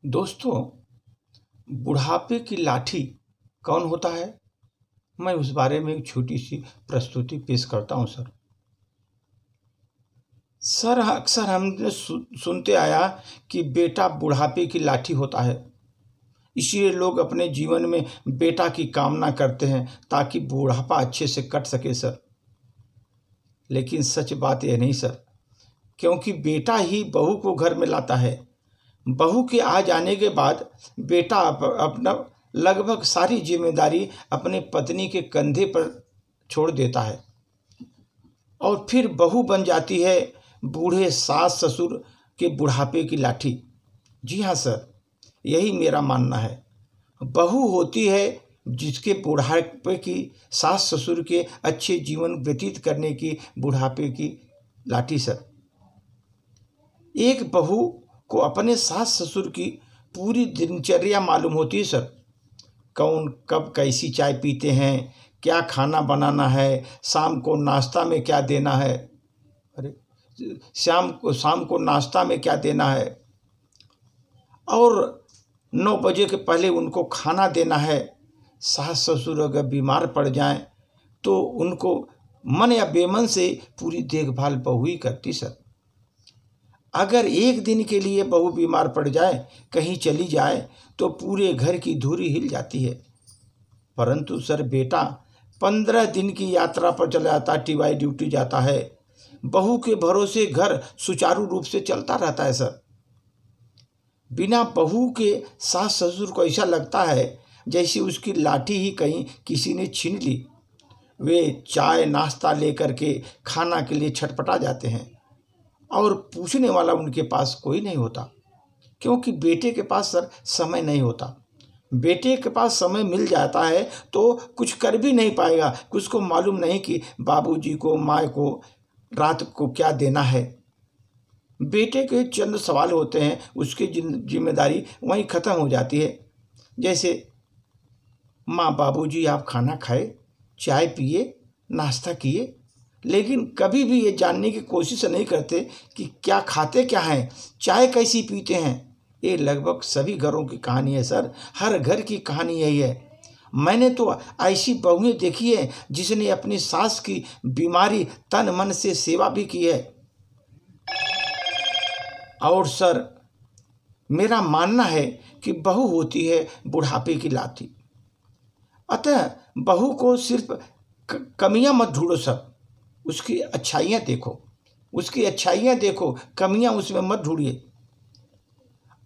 दोस्तों, बुढ़ापे की लाठी कौन होता है? मैं उस बारे में एक छोटी सी प्रस्तुति पेश करता हूं सर। अक्सर हमने सुनते आया कि बेटा बुढ़ापे की लाठी होता है। इसीलिए लोग अपने जीवन में बेटा की कामना करते हैं ताकि बुढ़ापा अच्छे से कट सके सर। लेकिन सच बात यह नहीं सर, क्योंकि बेटा ही बहू को घर में लाता है। बहू के आ जाने के बाद बेटा अपना लगभग सारी जिम्मेदारी अपने पत्नी के कंधे पर छोड़ देता है और फिर बहू बन जाती है बूढ़े सास ससुर के बुढ़ापे की लाठी। जी हाँ सर, यही मेरा मानना है। बहू होती है जिसके बुढ़ापे की सास ससुर के अच्छे जीवन व्यतीत करने की बुढ़ापे की लाठी सर। एक बहू को अपने सास ससुर की पूरी दिनचर्या मालूम होती है सर। कौन कब कैसी चाय पीते हैं, क्या खाना बनाना है, शाम को नाश्ता में क्या देना है, शाम को नाश्ता में क्या देना है, और 9 बजे के पहले उनको खाना देना है। सास ससुर अगर बीमार पड़ जाएं तो उनको मन या बेमन से पूरी देखभाल बहू ही करती सर। अगर एक दिन के लिए बहू बीमार पड़ जाए, कहीं चली जाए, तो पूरे घर की धुरी हिल जाती है। परंतु सर बेटा 15 दिन की यात्रा पर चला जाता, टीवाई ड्यूटी जाता है। बहू के भरोसे घर सुचारू रूप से चलता रहता है सर। बिना बहू के सास ससुर को ऐसा लगता है जैसे उसकी लाठी ही कहीं किसी ने छीन ली। वे चाय नाश्ता लेकर के खाना के लिए छटपटा जाते हैं और पूछने वाला उनके पास कोई नहीं होता, क्योंकि बेटे के पास सर समय नहीं होता। बेटे के पास समय मिल जाता है तो कुछ कर भी नहीं पाएगा। उसको मालूम नहीं कि बाबूजी को माँ को रात को क्या देना है। बेटे के चंद सवाल होते हैं, उसकी जिम्मेदारी वहीं ख़त्म हो जाती है। जैसे माँ बाबूजी आप खाना खाए, चाय पिए, नाश्ता किए, लेकिन कभी भी ये जानने की कोशिश नहीं करते कि क्या खाते क्या हैं, चाय कैसी पीते हैं। ये लगभग सभी घरों की कहानी है सर। हर घर की कहानी यही है। मैंने तो ऐसी बहुएं देखी है जिसने अपनी सास की बीमारी तन मन से सेवा भी की है। और सर मेरा मानना है कि बहू होती है बुढ़ापे की लाठी। अतः बहू को सिर्फ कमियां मत ढूंढो सर, उसकी अच्छाइयाँ देखो, कमियां उसमें मत ढूंढिए।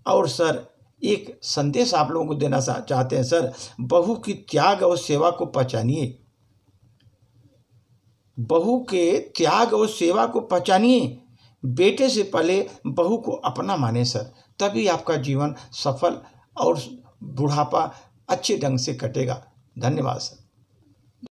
और सर एक संदेश आप लोगों को देना चाहते हैं सर, बहू की त्याग और सेवा को पहचानिए। बहू के त्याग और सेवा को पहचानिए। बेटे से पहले बहू को अपना माने सर, तभी आपका जीवन सफल और बुढ़ापा अच्छे ढंग से कटेगा। धन्यवाद सर।